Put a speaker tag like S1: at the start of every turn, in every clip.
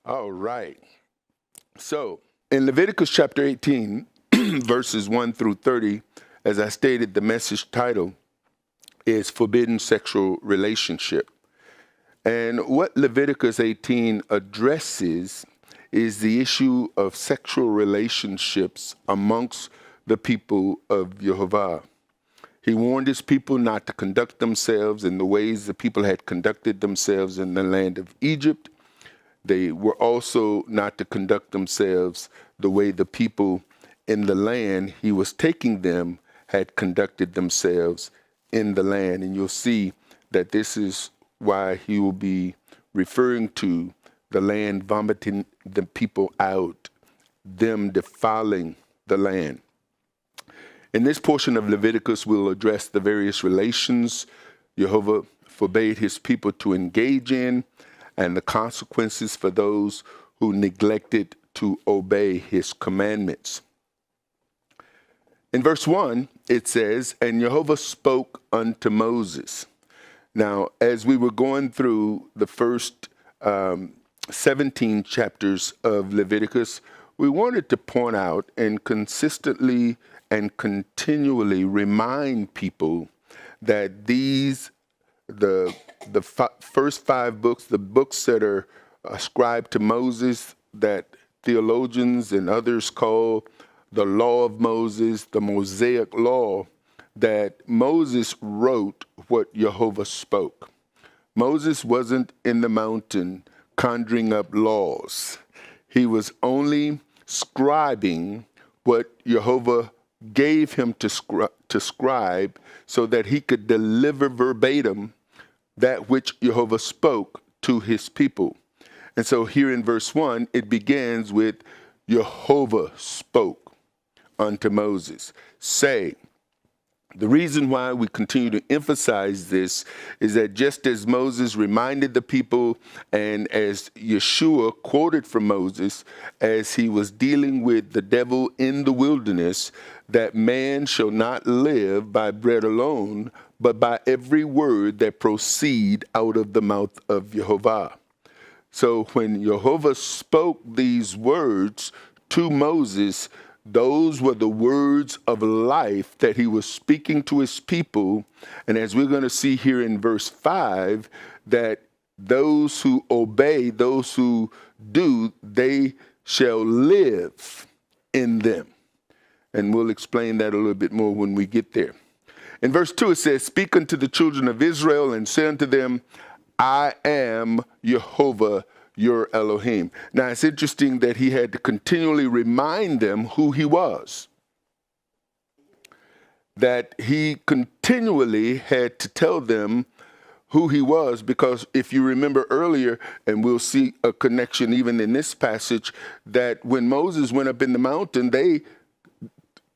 S1: All right. So in Leviticus chapter 18, verses 1 through 30, as I stated, the message title is Forbidden Sexual Relationship. And what Leviticus 18 addresses is the issue of sexual relationships amongst the people of YeHoVaH. He warned his people not to conduct themselves in the ways the people had conducted themselves in the land of Egypt. They were also not to conduct themselves the way the people in the land he was taking them had conducted themselves in the land. And you'll see that this is why he will be referring to the land vomiting the people out, them defiling the land. In this portion of Leviticus, we'll address the various relations YeHoVaH forbade his people to engage in and the consequences for those who neglected to obey his commandments. In verse 1, it says, "And YeHoVaH spoke unto Moses." Now, as we were going through the first 17 chapters of Leviticus, we wanted to point out and consistently and continually remind people that the first 5 books, the books that are ascribed to Moses, that theologians and others call the Law of Moses, the Mosaic Law, that Moses wrote what YeHoVaH spoke. Moses wasn't in the mountain conjuring up laws. He was only scribing what YeHoVaH gave him to scribe so that he could deliver verbatim that which YeHoVaH spoke to his people. And so here in verse 1, it begins with YeHoVaH spoke unto Moses, saying. The reason why we continue to emphasize this is that just as Moses reminded the people and as Yeshua quoted from Moses as he was dealing with the devil in the wilderness, that man shall not live by bread alone, but by every word that proceed out of the mouth of YeHoVaH. So when YeHoVaH spoke these words to Moses, those were the words of life that he was speaking to his people. And as we're going to see here in verse 5, that those who obey, those who do, they shall live in them. And we'll explain that a little bit more when we get there. In verse 2, it says, "Speak unto the children of Israel and say unto them, I am YeHoVaH, your Elohim." Now, it's interesting that he had to continually remind them who he was. That he continually had to tell them who he was, because if you remember earlier, and we'll see a connection even in this passage, that when Moses went up in the mountain, they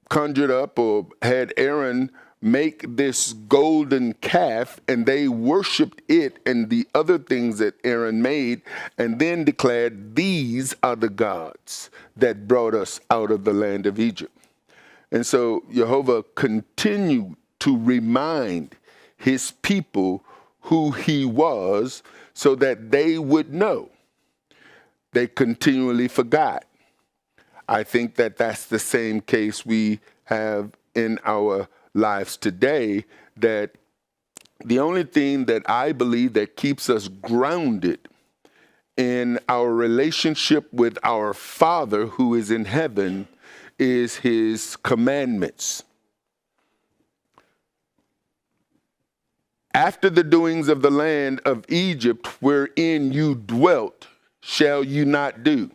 S1: conjured up or had Aaron make this golden calf, and they worshiped it and the other things that Aaron made, and then declared, "These are the gods that brought us out of the land of Egypt." And so YeHoVaH continued to remind his people who he was so that they would know. They continually forgot. I think that that's the same case we have in our lives today, that the only thing that I believe that keeps us grounded in our relationship with our Father who is in heaven is his commandments. "After the doings of the land of Egypt wherein you dwelt, shall you not do."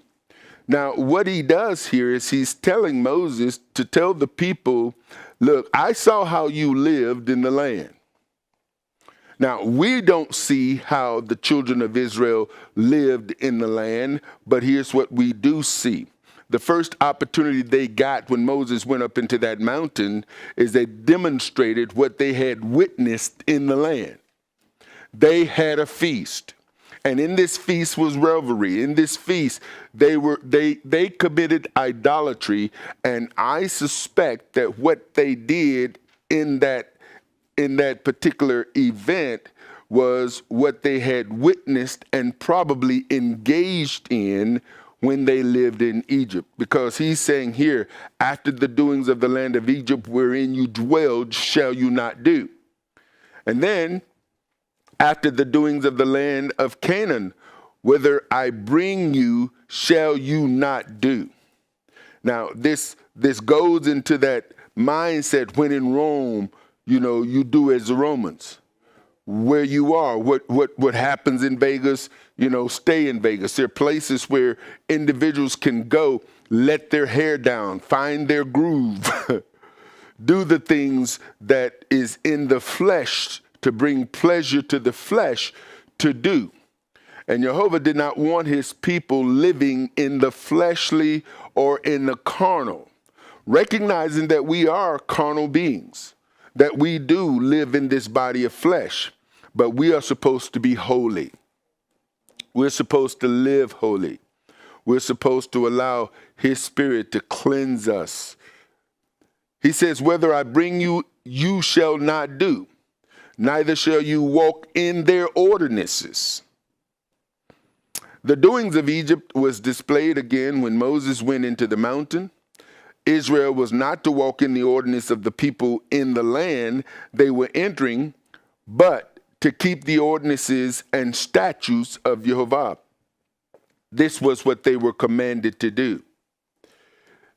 S1: Now, what he does here is he's telling Moses to tell the people, look, I saw how you lived in the land. Now, we don't see how the children of Israel lived in the land, but here's what we do see. The first opportunity they got when Moses went up into that mountain is they demonstrated what they had witnessed in the land. They had a feast. And in this feast was revelry. In this feast, they committed idolatry. And I suspect that what they did in that particular event was what they had witnessed and probably engaged in when they lived in Egypt. Because he's saying here, after the doings of the land of Egypt wherein you dwelled, shall you not do. And then, after the doings of the land of Canaan, whither I bring you, shall you not do. Now, this goes into that mindset when in Rome, you do as the Romans. Where you are, what happens in Vegas, stay in Vegas. There are places where individuals can go, let their hair down, find their groove, do the things that is in the flesh to bring pleasure to the flesh to do. And YeHoVaH did not want his people living in the fleshly or in the carnal, recognizing that we are carnal beings, that we do live in this body of flesh, but we are supposed to be holy. We're supposed to live holy. We're supposed to allow his spirit to cleanse us. He says, whether I bring you, you shall not do, neither shall you walk in their ordinances. The doings of Egypt was displayed again when Moses went into the mountain. Israel was not to walk in the ordinance of the people in the land they were entering, but to keep the ordinances and statutes of YeHoVaH. This was what they were commanded to do.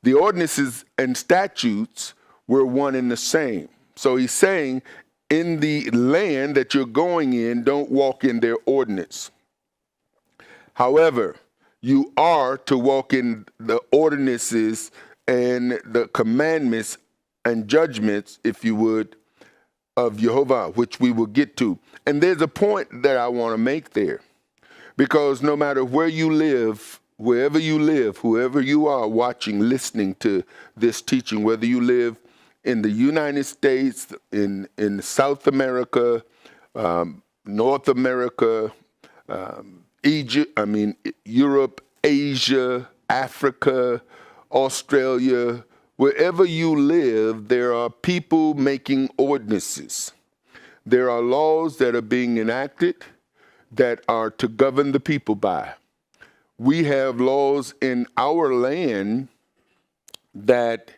S1: The ordinances and statutes were one and the same. So he's saying, in the land that you're going in, don't walk in their ordinance. However, you are to walk in the ordinances and the commandments and judgments, if you would, of YeHoVaH, which we will get to. And there's a point that I want to make there, because no matter where you live, wherever you live, whoever you are watching, listening to this teaching, whether you live in the United States, in South America, North America, Europe, Asia, Africa, Australia, wherever you live, there are people making ordinances. There are laws that are being enacted that are to govern the people by. We have laws in our land that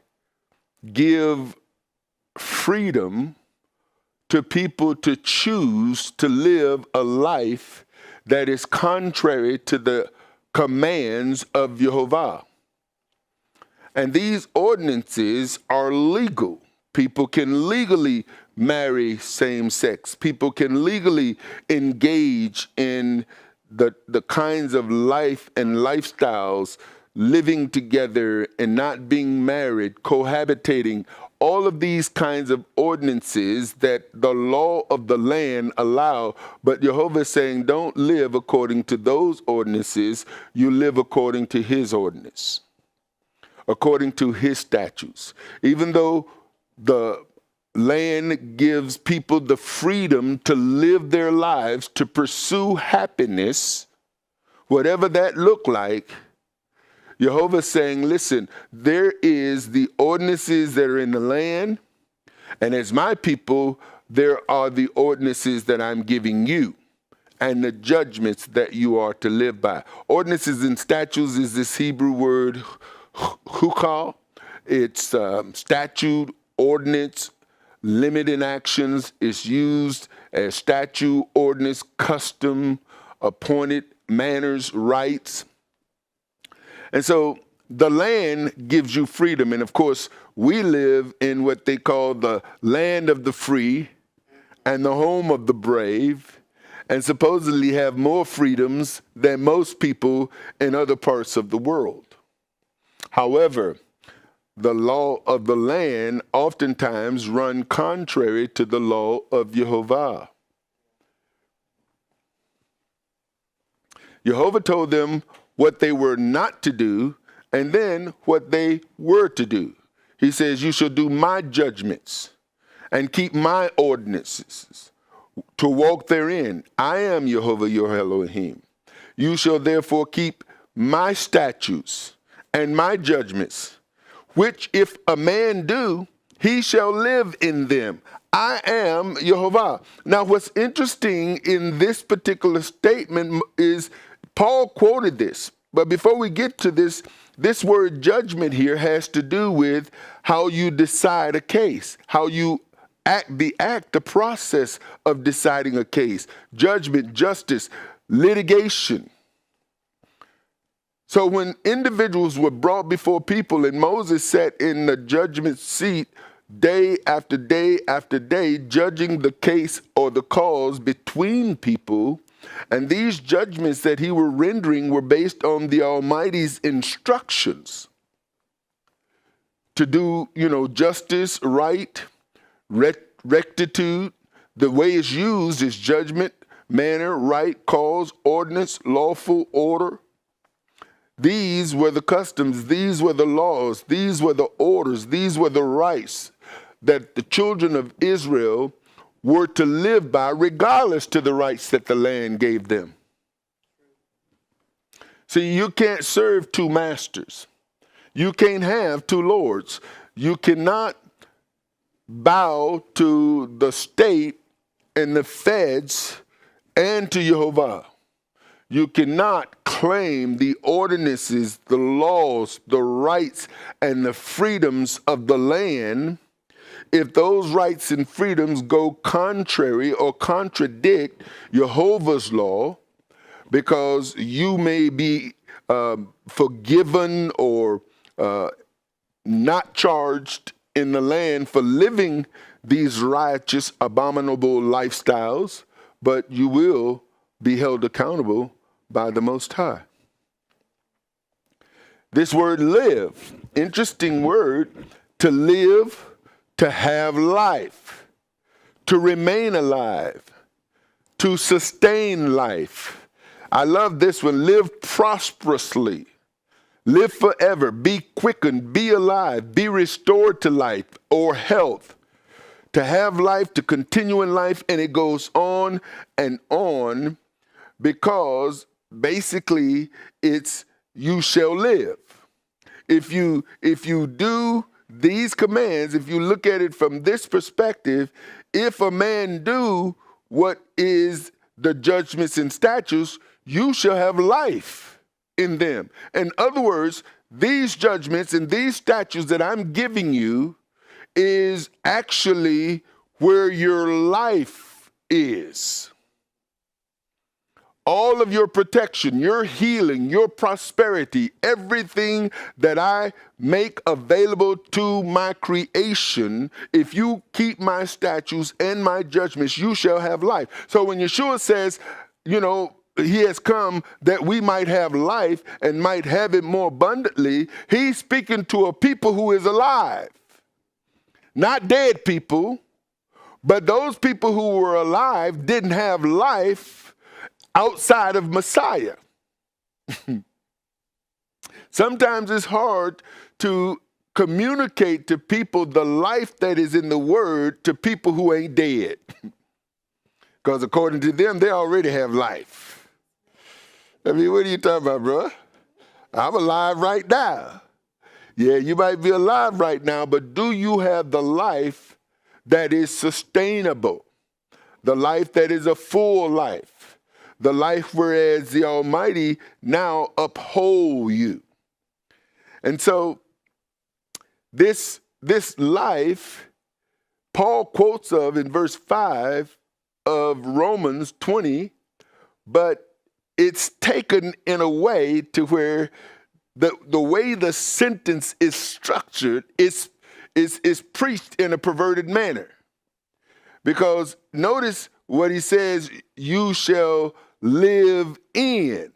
S1: give freedom to people to choose to live a life that is contrary to the commands of YeHoVaH. And these ordinances are legal. People can legally marry same sex. People can legally engage in the kinds of life and lifestyles, living together and not being married, cohabitating, all of these kinds of ordinances that the law of the land allow. But YeHoVaH is saying, don't live according to those ordinances. You live according to his ordinance, according to his statutes. Even though the land gives people the freedom to live their lives, to pursue happiness, whatever that look like, YeHoVaH is saying, listen, there is the ordinances that are in the land, and as my people, there are the ordinances that I'm giving you and the judgments that you are to live by. Ordinances and statutes is this Hebrew word, YeHoVaH. It's statute, ordinance, limiting actions. It's used as statute, ordinance, custom, appointed manners, rights. And so the land gives you freedom. And of course, we live in what they call the land of the free and the home of the brave, and supposedly have more freedoms than most people in other parts of the world. However, the law of the land oftentimes run contrary to the law of YeHoVaH. YeHoVaH told them what they were not to do, and then what they were to do. He says, you shall do my judgments and keep my ordinances to walk therein. I am YeHoVaH your Elohim. You shall therefore keep my statutes and my judgments, which if a man do, he shall live in them. I am YeHoVaH. Now, what's interesting in this particular statement is Paul quoted this. But before we get to this, this word judgment here has to do with how you decide a case, how you the process of deciding a case, judgment, justice, litigation. So when individuals were brought before people and Moses sat in the judgment seat day after day after day, judging the case or the cause between people, and these judgments that he were rendering were based on the Almighty's instructions to do, justice, right, rectitude. The way it's used is judgment, manner, right, cause, ordinance, lawful, order. These were the customs, these were the laws, these were the orders, these were the rights that the children of Israel were to live by, regardless to the rights that the land gave them. See, you can't serve two masters. You can't have two lords. You cannot bow to the state and the feds and to YeHoVaH. You cannot claim the ordinances, the laws, the rights, and the freedoms of the land if those rights and freedoms go contrary or contradict YeHoVaH's law, because you may be forgiven or not charged in the land for living these righteous, abominable lifestyles, but you will be held accountable by the Most High. This word live, interesting word, to live, to have life, to remain alive, to sustain life. I love this one, live prosperously, live forever, be quickened, be alive, be restored to life or health, to have life, to continue in life, and it goes on and on, because basically it's you shall live. If you do these commands, if you look at it from this perspective, if a man do what is the judgments and statutes, you shall have life in them. In other words, these judgments and these statutes that I'm giving you is actually where your life is. All of your protection, your healing, your prosperity, everything that I make available to my creation, if you keep my statutes and my judgments, you shall have life. So when Yeshua says, he has come that we might have life and might have it more abundantly, he's speaking to a people who is alive. Not dead people, but those people who were alive didn't have life outside of Messiah. Sometimes it's hard to communicate to people the life that is in the word to people who ain't dead. Because according to them, they already have life. I mean, what are you talking about, bro? I'm alive right now. Yeah, you might be alive right now, but do you have the life that is sustainable? The life that is a full life? The life whereas the Almighty now uphold you. And so this life, Paul quotes of in verse 5 of Romans 20, but it's taken in a way to where the way the sentence is structured is preached in a perverted manner. Because notice what he says, you shall live in.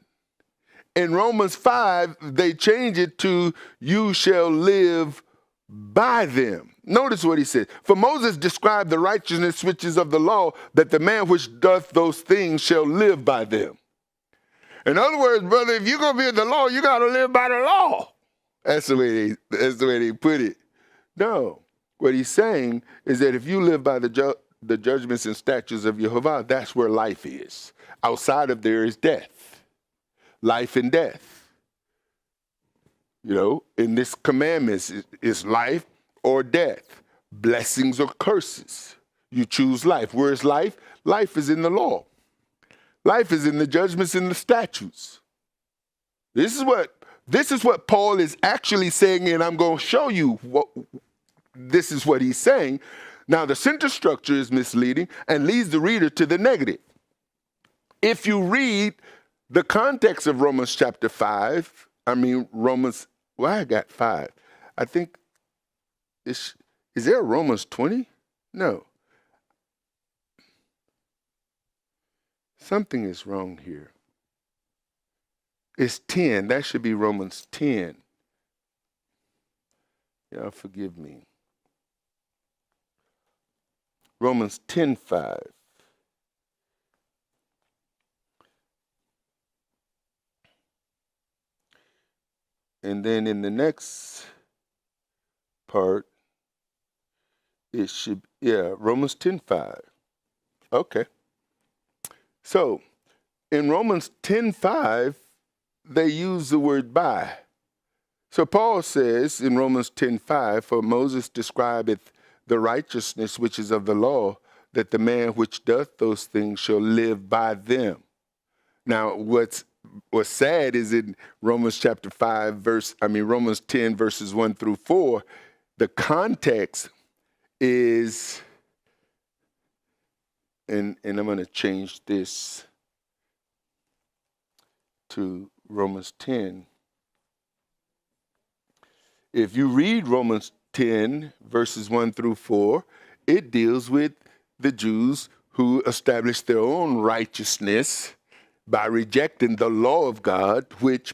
S1: In Romans 5, they change it to you shall live by them. Notice what he says. For Moses described the righteousness which is of the law, that the man which doth those things shall live by them. In other words, brother, if you're going to be in the law, you got to live by the law. That's the way they put it. No. What he's saying is that if you live by the judgments and statutes of YeHoVaH, that's where life is. Outside of there is death, life and death. In this commandments is life or death, blessings or curses. you choose life. Where is life? Life is in the law. Life is in the judgments and the statutes. This is what Paul is actually saying, and I'm going to show you what this is what he's saying. Now, the sentence structure is misleading and leads the reader to the negative. If you read the context of Romans chapter 5, I got 5. I think, is there a Romans 20? No. Something is wrong here. It's 10. That should be Romans 10. Y'all forgive me. Romans 10:5. And then in the next part, it should, Romans 10:5. Okay. So in Romans 10:5, they use the word by. So Paul says in Romans 10:5, for Moses describeth the righteousness which is of the law, that the man which doth those things shall live by them. Now, what's sad is in Romans chapter 5, Romans 10, verses 1 through 4, the context is, and I'm going to change this to Romans 10. If you read Romans 10, verses 1 through 4, it deals with the Jews who established their own righteousness by rejecting the law of God, which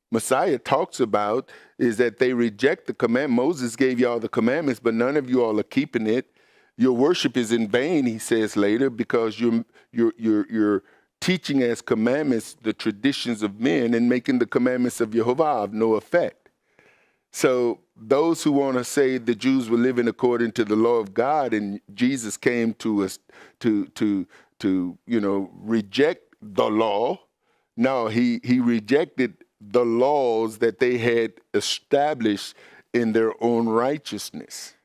S1: Messiah talks about, is that they reject the command. Moses gave you all the commandments, but none of you all are keeping it. Your worship is in vain, he says later, because you're teaching as commandments the traditions of men and making the commandments of YeHoVaH of no effect. So those who want to say the Jews were living according to the law of God and Jesus came to us to reject the law. No, he rejected the laws that they had established in their own righteousness.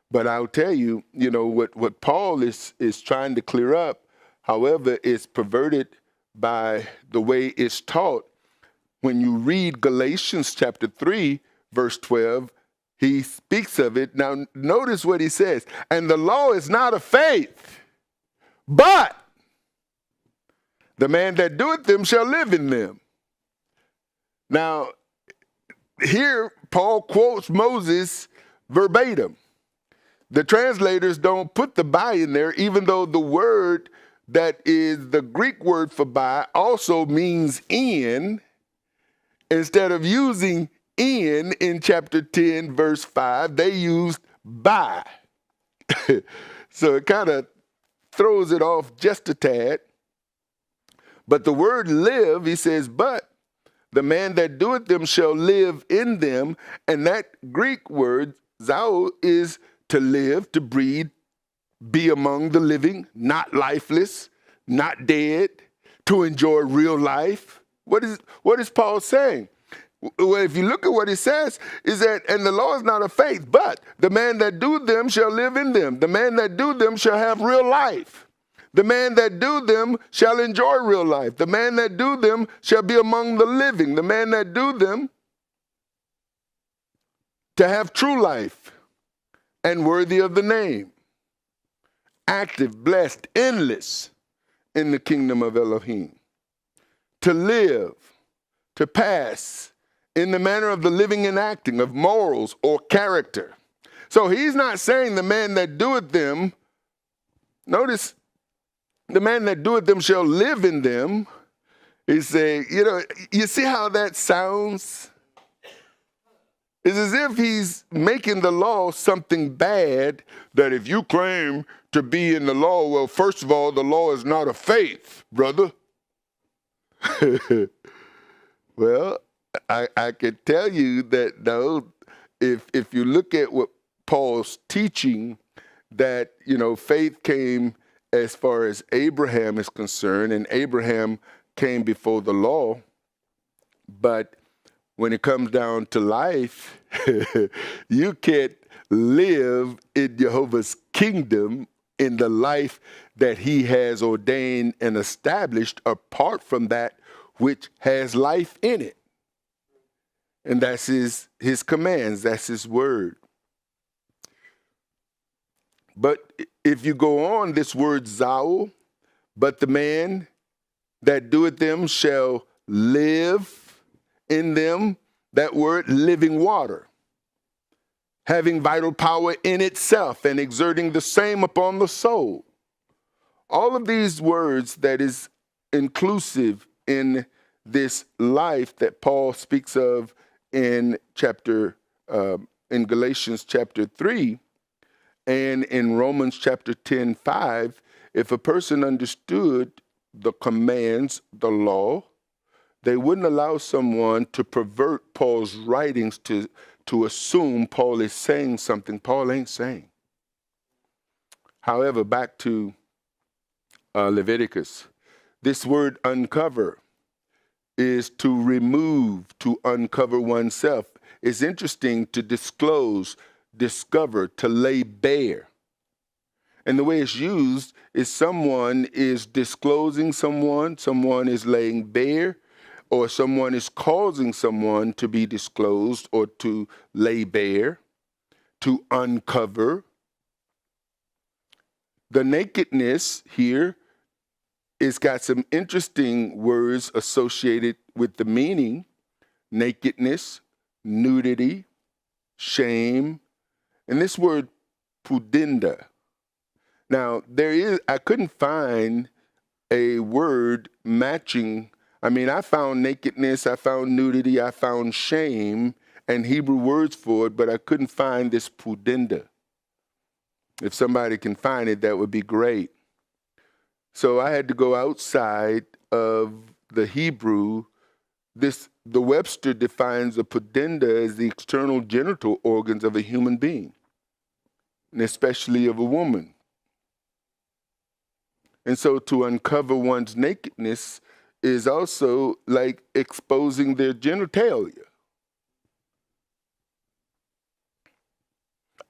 S1: But I'll tell you, what Paul is trying to clear up, however, is perverted by the way it's taught. When you read Galatians chapter 3, verse 12, he speaks of it. Now, notice what he says. And the law is not of faith, but the man that doeth them shall live in them. Now, here Paul quotes Moses verbatim. The translators don't put the by in there, even though the word that is the Greek word for by also means in. Instead of using in chapter 10, verse 5, they used by. So it kind of throws it off just a tad. But the word live, he says, but the man that doeth them shall live in them. And that Greek word, zao, is to live, to breathe, be among the living, not lifeless, not dead, to enjoy real life. What is Paul saying? Well, if you look at what he says, is that, and the law is not of faith, but the man that do them shall live in them. The man that do them shall have real life. The man that do them shall enjoy real life. The man that do them shall be among the living. The man that do them to have true life and worthy of the name. Active, blessed, endless in the kingdom of Elohim. To live, to pass in the manner of the living and acting of morals or character. So he's not saying the man that doeth them, notice, the man that doeth them shall live in them. He's saying, you see how that sounds? It's as if he's making the law something bad, that if you claim to be in the law, well, first of all, the law is not of faith, brother. Well, I can tell you that, no, if you look at what Paul's teaching, that, faith came as far as Abraham is concerned, and Abraham came before the law. But when it comes down to life, you can't live in Jehovah's kingdom in the life that he has ordained and established apart from that which has life in it. And that's his commands, that's his word. But if you go on, this word zao, but the man that doeth them shall live in them, that word living water, having vital power in itself and exerting the same upon the soul. All of these words that is inclusive in this life that Paul speaks of in in Galatians chapter 3 and in Romans chapter 10:5, if a person understood the commands, the law, they wouldn't allow someone to pervert Paul's writings to assume Paul is saying something Paul ain't saying. However, back to Leviticus, this word uncover is to remove, to uncover oneself. It's interesting to disclose, discover, to lay bare. And the way it's used is someone is disclosing someone is laying bare, or someone is causing someone to be disclosed or to lay bare, to uncover. The nakedness here it's got some interesting words associated with the meaning: nakedness, nudity, shame, and this word pudenda. Now, I couldn't find a word matching. I mean, I found nakedness, I found nudity, I found shame, and Hebrew words for it, but I couldn't find this pudenda. If somebody can find it, that would be great. So I had to go outside of the Hebrew. The Webster defines a pudenda as the external genital organs of a human being, and especially of a woman. And so to uncover one's nakedness is also like exposing their genitalia.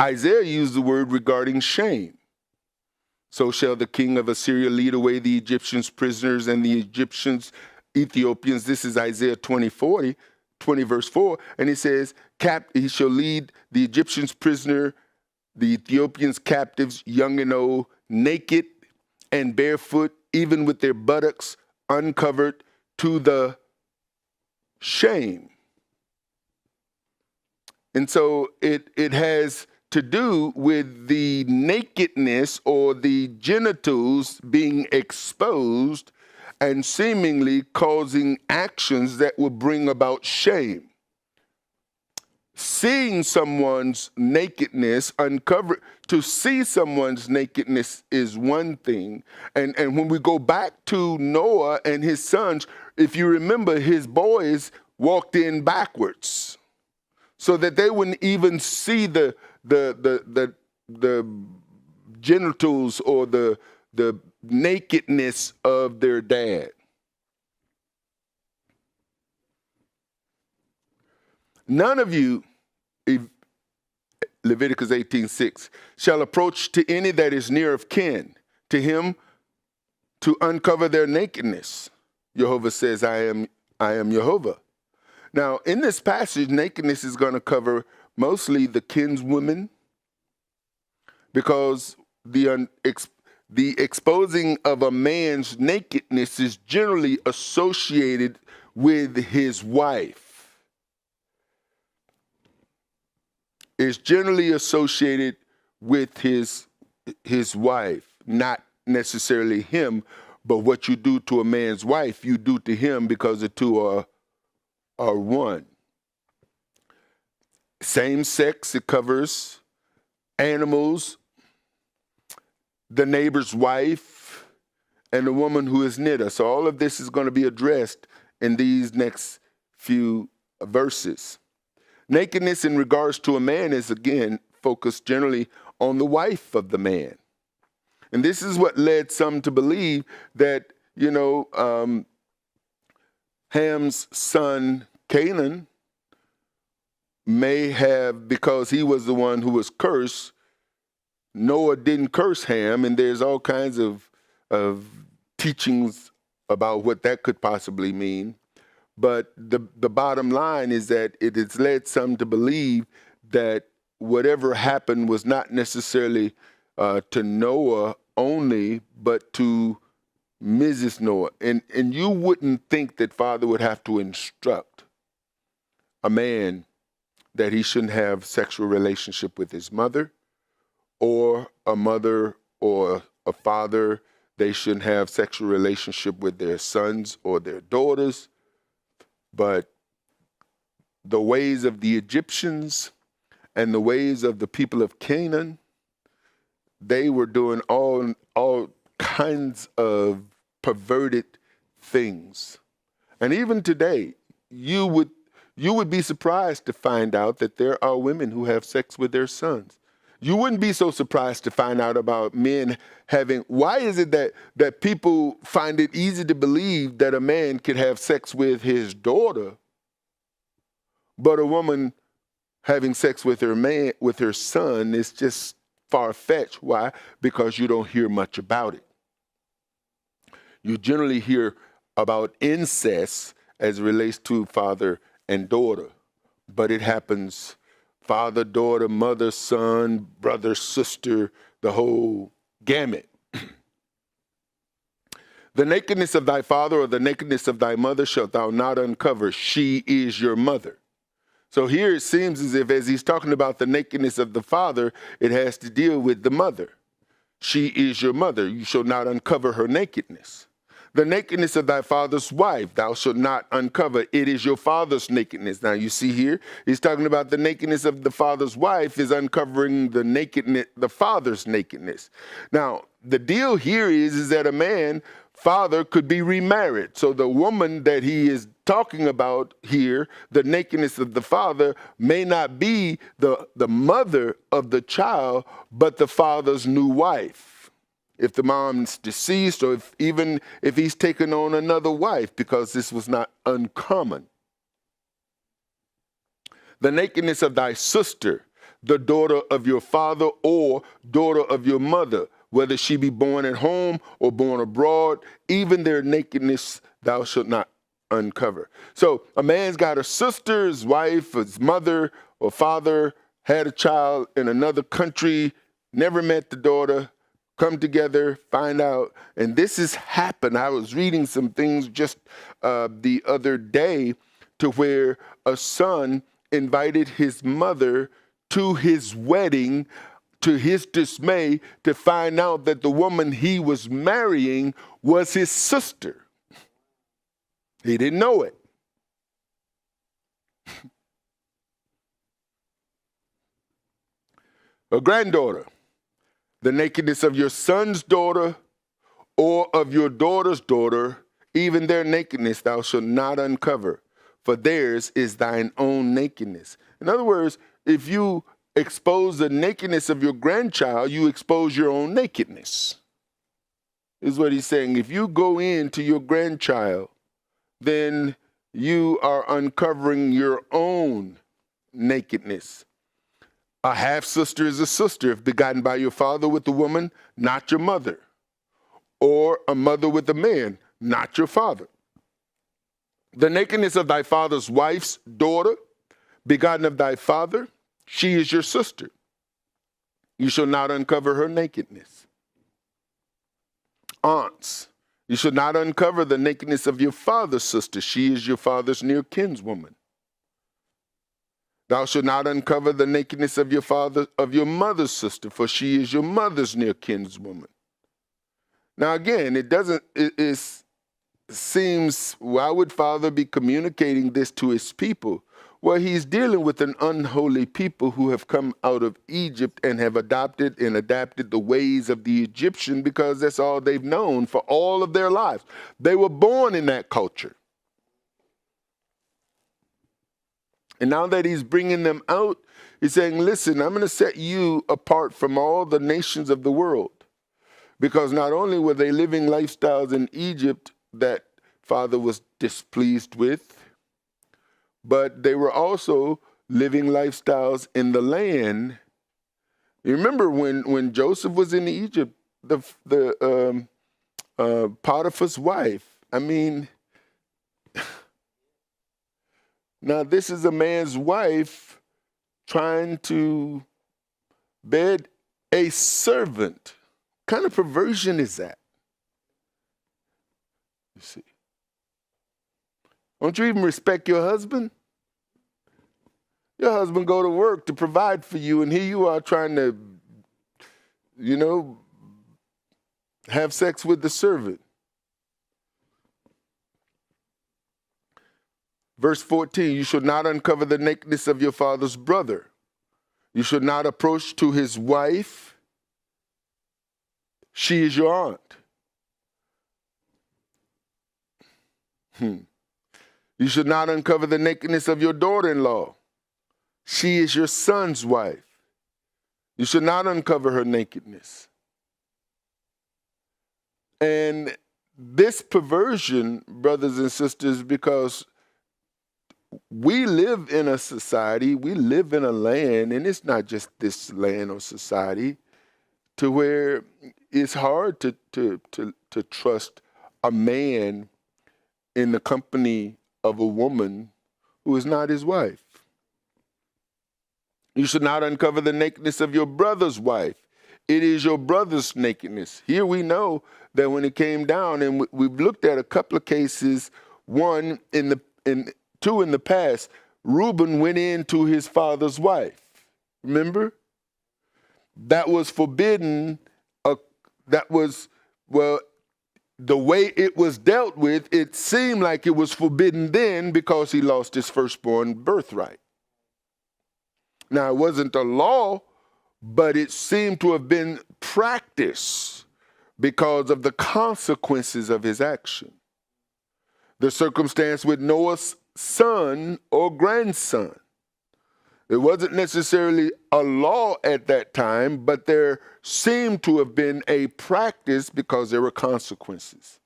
S1: Isaiah used the word regarding shame. So shall the king of Assyria lead away the Egyptians prisoners and the Ethiopians. This is Isaiah 20 verse 4. And he says, he shall lead the Egyptians prisoner, the Ethiopians captives, young and old, naked and barefoot, even with their buttocks uncovered, to the shame. And so it has to do with the nakedness or the genitals being exposed and seemingly causing actions that will bring about shame. Seeing someone's nakedness, to see someone's nakedness is one thing. And when we go back to Noah and his sons, if you remember, his boys walked in backwards so that they wouldn't even see the genitals or the nakedness of their dad. None of you, Leviticus 18:6, shall approach to any that is near of kin to him to uncover their nakedness. YeHoVaH says, I am YeHoVaH. Now, in this passage, nakedness is going to cover mostly the kinswomen, because the exposing of a man's nakedness is generally associated with his wife. Is generally associated with his wife, not necessarily him, but what you do to a man's wife, you do to him, because the two are one. Same sex, it covers animals, the neighbor's wife, and the woman who is knit. So all of this is going to be addressed in these next few verses. Nakedness in regards to a man is, again, focused generally on the wife of the man. And this is what led some to believe that, Ham's son, Canaan, may have, because he was the one who was cursed, Noah didn't curse Ham, and there's all kinds of teachings about what that could possibly mean. But the bottom line is that it has led some to believe that whatever happened was not necessarily to Noah only, but to Mrs. Noah. And you wouldn't think that Father would have to instruct a man that he shouldn't have sexual relationship with his mother, or a mother or a father, they shouldn't have sexual relationship with their sons or their daughters. But the ways of the Egyptians and the ways of the people of Canaan, they were doing all kinds of perverted things. And even today, you would be surprised to find out that there are women who have sex with their sons. You wouldn't be so surprised to find out about men having. Why is it that people find it easy to believe that a man could have sex with his daughter, but a woman having sex with her son is just far-fetched? Why? Because you don't hear much about it. You generally hear about incest as it relates to father and daughter, but it happens father, daughter, mother, son, brother, sister, the whole gamut. The nakedness of thy father or the nakedness of thy mother shalt thou not uncover. She is your mother. So here it seems as if, as he's talking about the nakedness of the father, it has to deal with the mother. She is your mother. You shall not uncover her nakedness. The nakedness of thy father's wife, thou shalt not uncover. It is your father's nakedness. Now you see here, he's talking about the nakedness of the father's wife is uncovering the nakedness, the father's nakedness. Now, the deal here is that a man, father, could be remarried. So the woman that he is talking about here, the nakedness of the father, may not be the mother of the child, but the father's new wife. If the mom's deceased, or even if he's taken on another wife, because this was not uncommon. The nakedness of thy sister, the daughter of your father or daughter of your mother, whether she be born at home or born abroad, even their nakedness thou shalt not uncover. So a man's got a sister, his wife, his mother or father, had a child in another country, never met the daughter, come together, find out. And this has happened. I was reading some things just the other day to where a son invited his mother to his wedding, to his dismay, to find out that the woman he was marrying was his sister. He didn't know it. A granddaughter. The nakedness of your son's daughter or of your daughter's daughter, even their nakedness thou shalt not uncover, for theirs is thine own nakedness. In other words, if you expose the nakedness of your grandchild, you expose your own nakedness, is what he's saying. If you go into your grandchild, then you are uncovering your own nakedness. A half-sister is a sister if begotten by your father with a woman, not your mother. Or a mother with a man, not your father. The nakedness of thy father's wife's daughter, begotten of thy father, she is your sister. You shall not uncover her nakedness. Aunts, you shall not uncover the nakedness of your father's sister. She is your father's near kinswoman. Thou shalt not uncover the nakedness of your mother's sister, for she is your mother's near kinswoman. Now again, it seems, why would Father be communicating this to his people? Well, he's dealing with an unholy people who have come out of Egypt and have adopted and adapted the ways of the Egyptian because that's all they've known for all of their lives. They were born in that culture. And now that he's bringing them out, he's saying, listen, I'm going to set you apart from all the nations of the world. Because not only were they living lifestyles in Egypt that Father was displeased with, but they were also living lifestyles in the land You remember when Joseph was in Egypt, the Potiphar's wife. I mean, now this is a man's wife trying to bed a servant. What kind of perversion is that? You see. Don't you even respect your husband? Your husband go to work to provide for you, and here you are trying to, have sex with the servant. Verse 14, you should not uncover the nakedness of your father's brother. You should not approach to his wife. She is your aunt. You should not uncover the nakedness of your daughter-in-law. She is your son's wife. You should not uncover her nakedness. And this perversion, brothers and sisters, because we live in a society, we live in a land, and it's not just this land or society, to where it's hard to trust a man in the company of a woman who is not his wife. You should not uncover the nakedness of your brother's wife. It is your brother's nakedness. Here we know that when it came down, and we've looked at a couple of cases, two in the past, Reuben went into his father's wife. Remember? That was forbidden. The way it was dealt with, it seemed like it was forbidden then because he lost his firstborn birthright. Now, it wasn't a law, but it seemed to have been practice because of the consequences of his action. The circumstance with Noah's son or grandson. It wasn't necessarily a law at that time, but there seemed to have been a practice because there were consequences.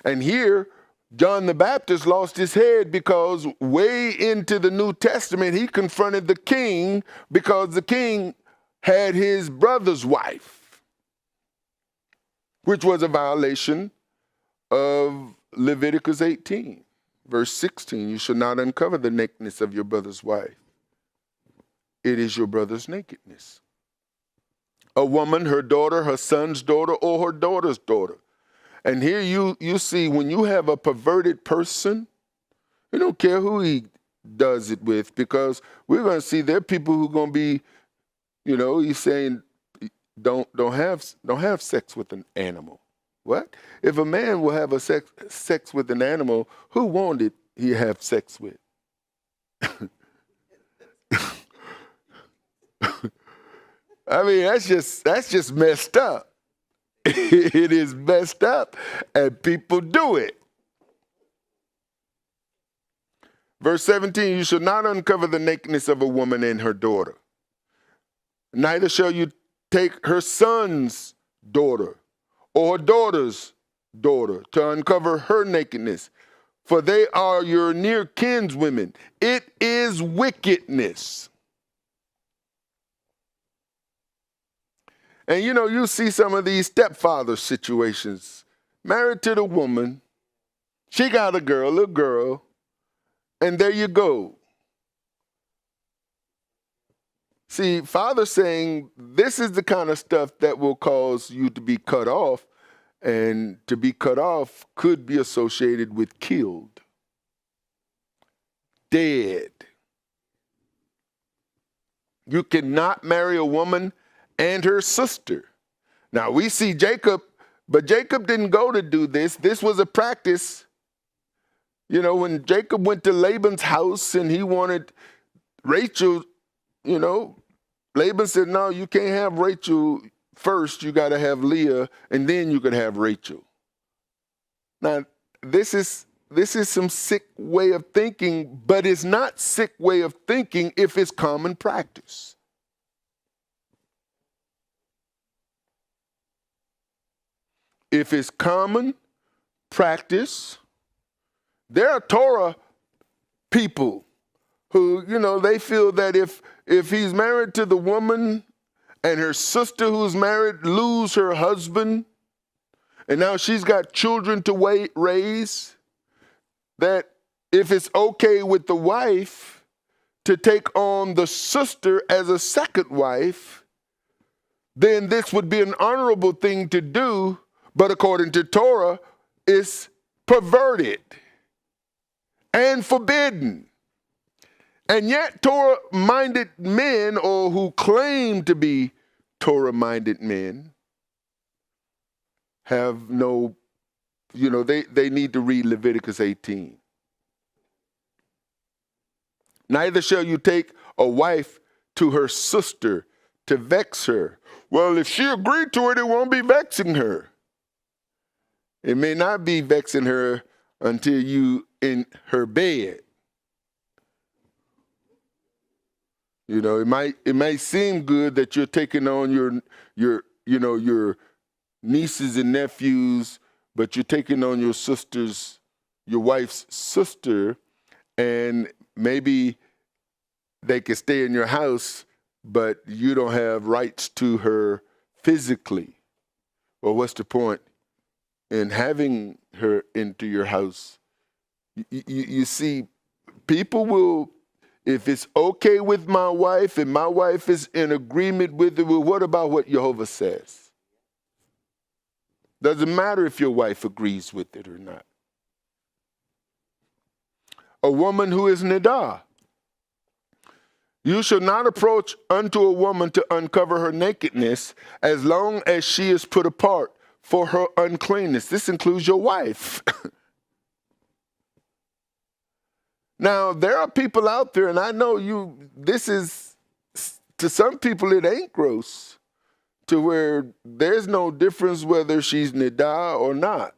S1: And here, John the Baptist lost his head because way into the New Testament, he confronted the king because the king had his brother's wife, which was a violation of Leviticus 18, verse 16. You shall not uncover the nakedness of your brother's wife. It is your brother's nakedness. A woman, her daughter, her son's daughter, or her daughter's daughter. And here you see, when you have a perverted person, you don't care who he does it with, because we're going to see there are people who are going to be, he's saying don't have sex with an animal. What? If a man will have a sex with an animal, who wanted he have sex with? I mean, that's just messed up. It is messed up, and people do it. Verse 17, you shall not uncover the nakedness of a woman and her daughter. Neither shall you take her son's daughter or her daughter's daughter to uncover her nakedness, for they are your near kinswomen. It is wickedness. And you see some of these stepfather situations. Married to the woman, she got a little girl, and there you go. See, Father's saying this is the kind of stuff that will cause you to be cut off, and to be cut off could be associated with killed, dead. You cannot marry a woman and her sister. Now we see Jacob, but Jacob didn't go to do this. This was a practice. When Jacob went to Laban's house and he wanted Rachel, Laban said, no, you can't have Rachel first. You got to have Leah, and then you could have Rachel. Now, this is some sick way of thinking, but it's not sick way of thinking if it's common practice. If it's common practice, there are Torah people who, they feel that if he's married to the woman and her sister who's married lose her husband, and now she's got children to raise, that if it's okay with the wife to take on the sister as a second wife, then this would be an honorable thing to do, but according to Torah, it's perverted and forbidden. And yet Torah-minded men, or who claim to be Torah-minded men, have no, they need to read Leviticus 18. Neither shall you take a wife to her sister to vex her. Well, if she agreed to it, it won't be vexing her. It may not be vexing her until you in her bed. It might seem good that you're taking on your nieces and nephews, but you're taking on your wife's sister, and maybe they can stay in your house, but you don't have rights to her physically. Well, what's the point in having her into your house? You see, people will, if it's okay with my wife and my wife is in agreement with it, well, what about what YeHoVaH says? Doesn't matter if your wife agrees with it or not. A woman who is nidah. You shall not approach unto a woman to uncover her nakedness as long as she is put apart for her uncleanness. This includes your wife. Now, there are people out there, and I know this is, to some people it ain't gross, to where there's no difference whether she's nidah or not.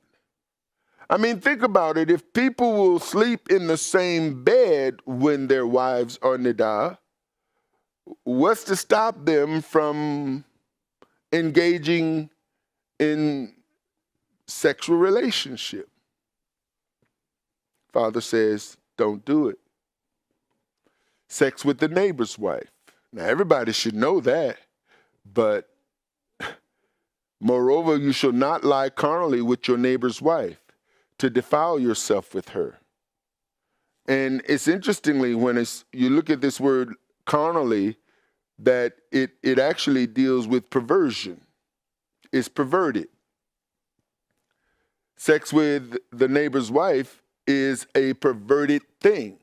S1: I mean, think about it. If people will sleep in the same bed when their wives are nidah, what's to stop them from engaging in sexual relationship? Father says, don't do it. Sex with the neighbor's wife. Now, everybody should know that, but moreover, you shall not lie carnally with your neighbor's wife to defile yourself with her. And it's interestingly, when you look at this word carnally, that it actually deals with perversion. It's perverted. Sex with the neighbor's wife is a perverted thing.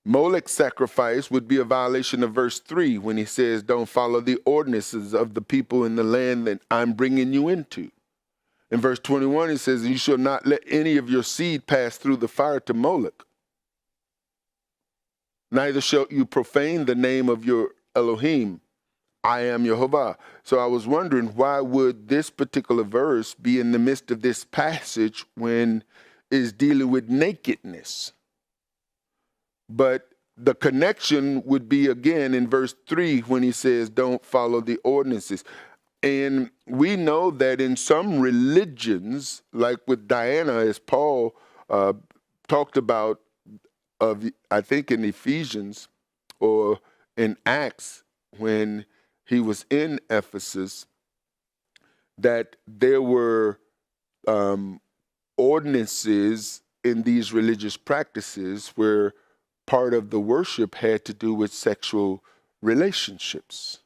S1: Molech's sacrifice would be a violation of verse 3 when he says, don't follow the ordinances of the people in the land that I'm bringing you into. In verse 21, it says, you shall not let any of your seed pass through the fire to Molech. Neither shall you profane the name of your Elohim. I am YeHoVaH. So I was wondering, why would this particular verse be in the midst of this passage when it's dealing with nakedness? But the connection would be again in verse 3 when he says, don't follow the ordinances. And we know that in some religions, like with Diana, as Paul talked about, I think in Ephesians or in Acts, when he was in Ephesus, that there were ordinances in these religious practices where part of the worship had to do with sexual relationships,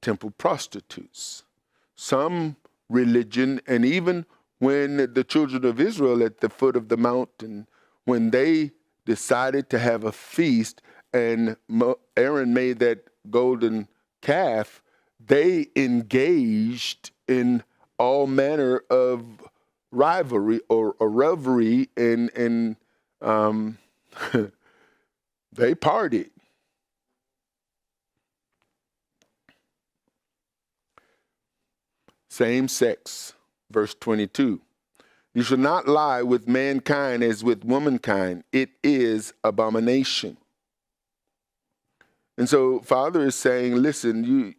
S1: temple prostitutes. Some religion, and even when the children of Israel at the foot of the mountain, when they decided to have a feast and Aaron made that golden calf, they engaged in all manner of rivalry or revelry, and they partied. Same sex, verse 22. You shall not lie with mankind as with womankind. It is abomination. And so Father is saying, listen,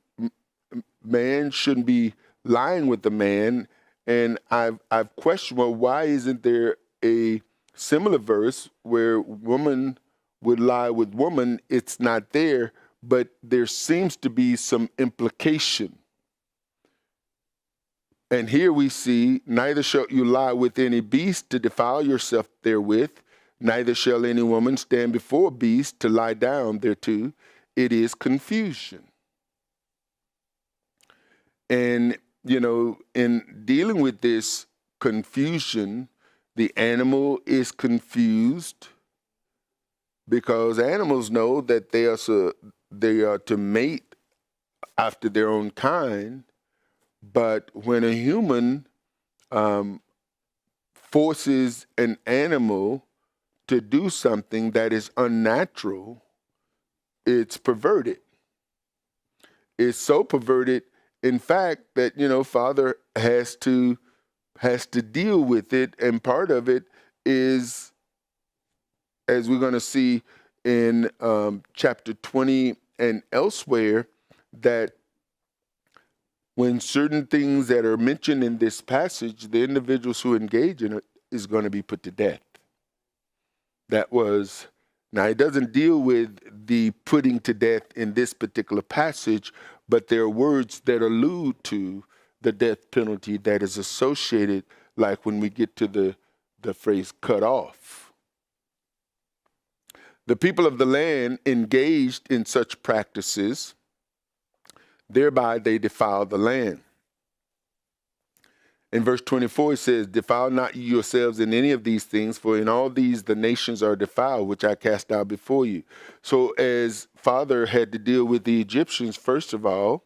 S1: man shouldn't be lying with the man. And I've questioned, well, why isn't there a similar verse where woman would lie with woman? It's not there, but there seems to be some implication. And here we see, neither shall you lie with any beast to defile yourself therewith, neither shall any woman stand before a beast to lie down thereto. It is confusion. And, in dealing with this confusion, the animal is confused because animals know that they are to mate after their own kind. But when a human forces an animal to do something that is unnatural, it's perverted. It's so perverted, in fact, that, Father has to deal with it. And part of it is, as we're going to see in chapter 20 and elsewhere, that when certain things that are mentioned in this passage, the individuals who engage in it is going to be put to death. Now it doesn't deal with the putting to death in this particular passage, but there are words that allude to the death penalty that is associated, like when we get to the phrase cut off. The people of the land engaged in such practices, thereby they defile the land. In verse 24, it says, defile not ye yourselves in any of these things, for in all these the nations are defiled, which I cast out before you. So as Father had to deal with the Egyptians, first of all,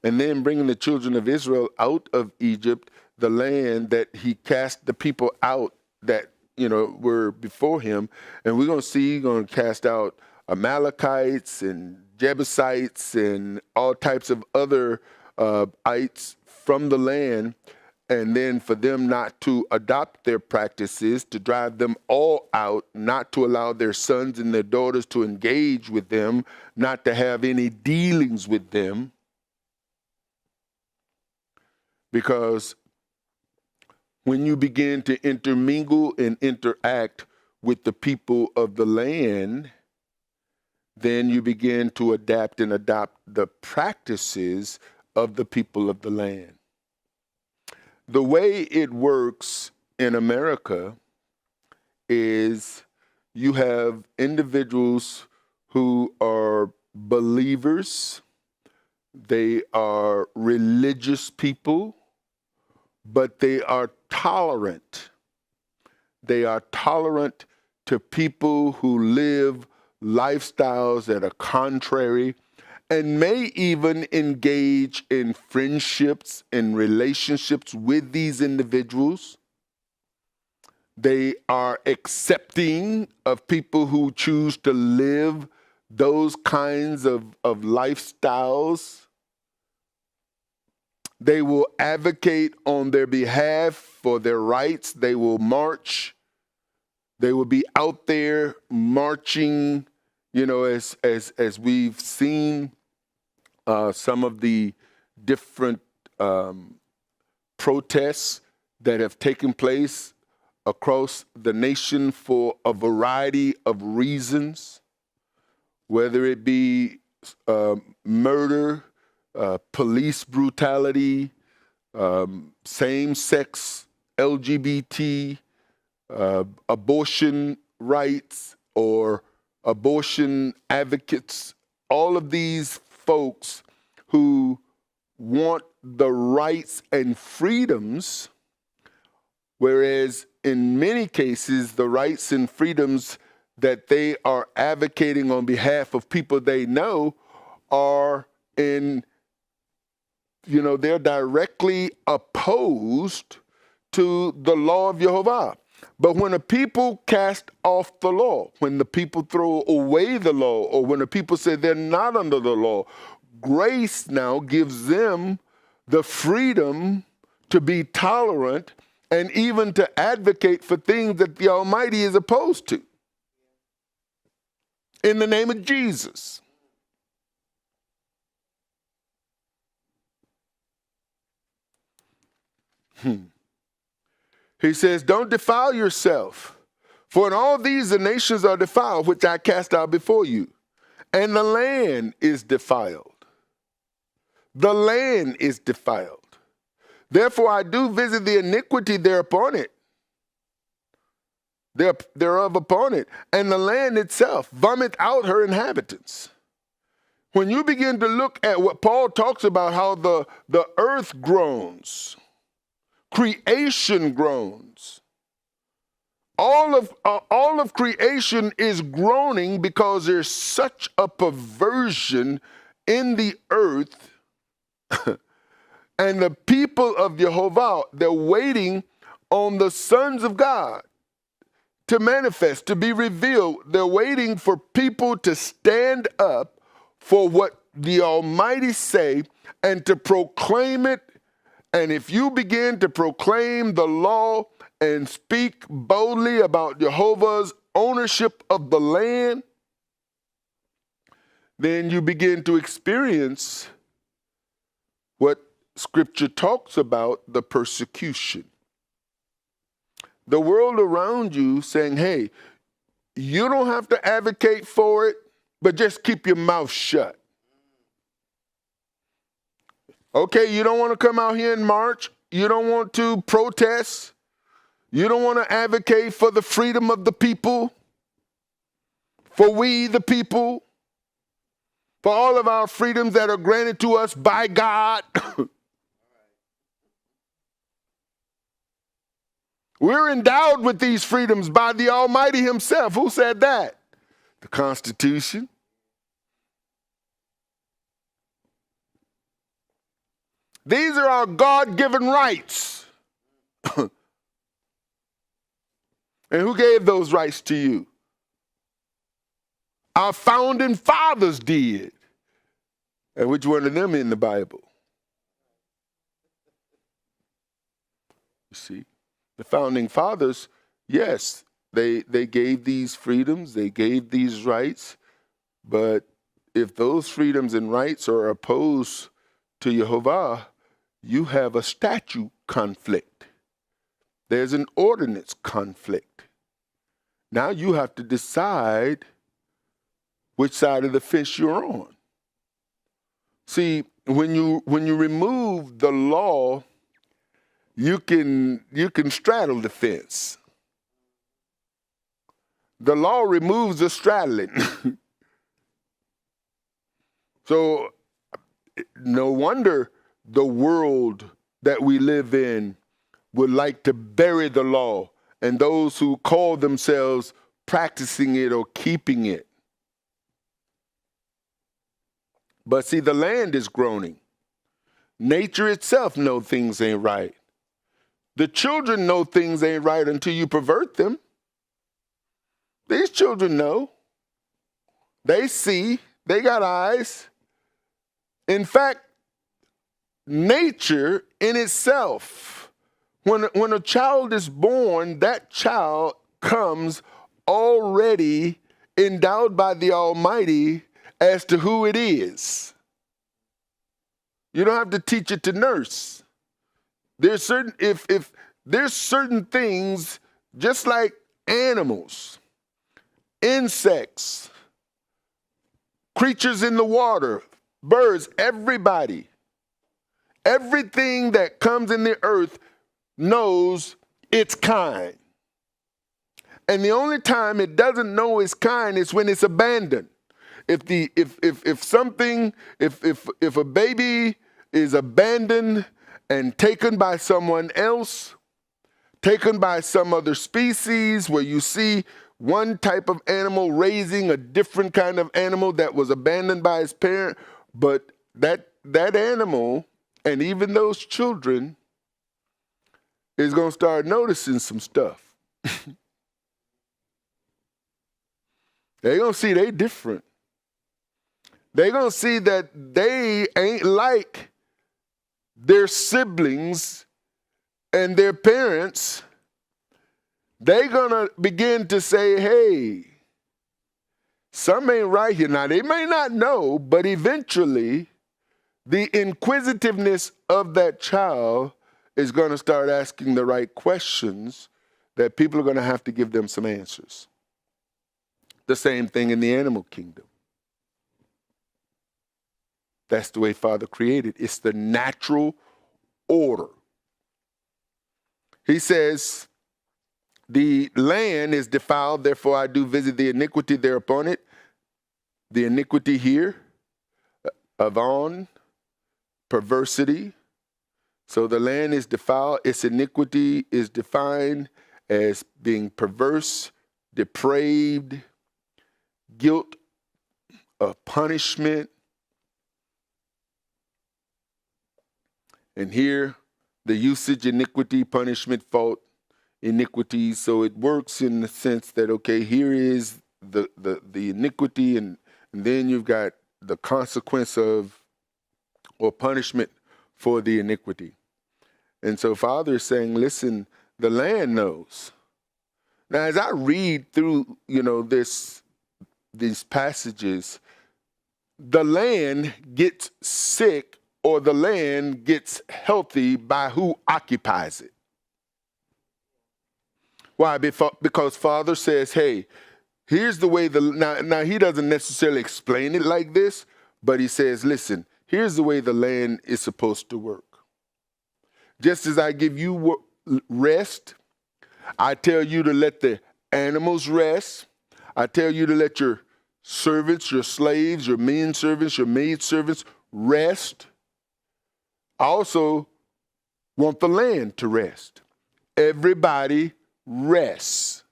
S1: and then bringing the children of Israel out of Egypt, the land that he cast the people out that, were before him. And we're going to see, he's going to cast out Amalekites and Jebusites and all types of other ites from the land. And then for them not to adopt their practices, to drive them all out, not to allow their sons and their daughters to engage with them, not to have any dealings with them. Because when you begin to intermingle and interact with the people of the land, then you begin to adapt and adopt the practices of the people of the land. The way it works in America is you have individuals who are believers, they are religious people, but they are tolerant. They are tolerant to people who live lifestyles that are contrary and may even engage in friendships and relationships with these individuals. They are accepting of people who choose to live those kinds of lifestyles. They will advocate on their behalf for their rights. They will march. They will be out there marching, as we've seen some of the different protests that have taken place across the nation for a variety of reasons, whether it be murder, police brutality, same-sex LGBT, abortion rights, or abortion advocates, all of these folks who want the rights and freedoms, whereas in many cases, the rights and freedoms that they are advocating on behalf of people they know are they're directly opposed to the law of YeHoVaH. But when a people cast off the law, when the people throw away the law, or when the people say they're not under the law, grace now gives them the freedom to be tolerant and even to advocate for things that the Almighty is opposed to. In the name of Jesus. He says, don't defile yourself, for in all these the nations are defiled, which I cast out before you. and the land is defiled. The land is defiled. Therefore I do visit the iniquity thereupon it, thereof upon it, and the land itself vomit out her inhabitants. When you begin to look at what Paul talks about, how the earth groans, creation groans. All of creation is groaning because there's such a perversion in the earth. And the people of YeHoVaH, they're waiting on the sons of God to manifest, to be revealed. They're waiting for people to stand up for what the Almighty say and to proclaim it. And if you begin to proclaim the law and speak boldly about Jehovah's ownership of the land, then you begin to experience what Scripture talks about, the persecution. The world around you saying, hey, you don't have to advocate for it, but just keep your mouth shut. Okay, you don't want to come out here and march. You don't want to protest. You don't want to advocate for the freedom of the people, for we the people, for all of our freedoms that are granted to us by God. We're endowed with these freedoms by the Almighty himself. Who said that? The Constitution. These are our God-given rights. And who gave those rights to you? Our founding fathers did. And which one of them in the Bible? You see? The founding fathers, yes, they gave these freedoms, they gave these rights, but if those freedoms and rights are opposed to YeHoVaH, you have a statute conflict. There's an ordinance conflict. Now you have to decide which side of the fence you're on. See, when you remove the law, you can straddle the fence. The law removes the straddling. So no wonder the world that we live in would like to bury the law, and those who call themselves practicing it or keeping it. But see, the land is groaning. Nature itself knows things ain't right. The children know things ain't right until you pervert them. These children know. They see. They got eyes. In fact, nature in itself, when a child is born, that child comes already endowed by the Almighty as to who it is. You don't have to teach it to nurse. There's certain if there's certain things, just like animals, insects, creatures in the water, birds, everybody, everything that comes in the earth knows its kind. And the only time it doesn't know its kind is when it's abandoned. If a baby is abandoned and taken by someone else, taken by some other species, where you see one type of animal raising a different kind of animal that was abandoned by its parent, but that animal and even those children is going to start noticing some stuff. They're going to see they different. They're going to see that they ain't like their siblings and their parents. They're going to begin to say, hey, something ain't right here. Now, they may not know, but eventually the inquisitiveness of that child is going to start asking the right questions that people are going to have to give them some answers. The same thing in the animal kingdom. That's the way Father created. It's the natural order. He says, the land is defiled, therefore I do visit the iniquity thereupon it. The iniquity here, avon, perversity. So the land is defiled. Its iniquity is defined as being perverse, depraved, guilt of punishment. And here, the usage, iniquity, punishment, fault, iniquity. So it works in the sense that, okay, here is the iniquity, and then you've got the consequence of, or punishment for the iniquity. And so Father is saying, listen, the land knows. Now, as I read through, these passages, the land gets sick or the land gets healthy by who occupies it. Why? Because Father says, hey, here's the way now he doesn't necessarily explain it like this, but he says, listen, here's the way the land is supposed to work. Just as I give you rest, I tell you to let the animals rest. I tell you to let your servants, your slaves, your men servants, your maid servants rest. I also want the land to rest. Everybody rests.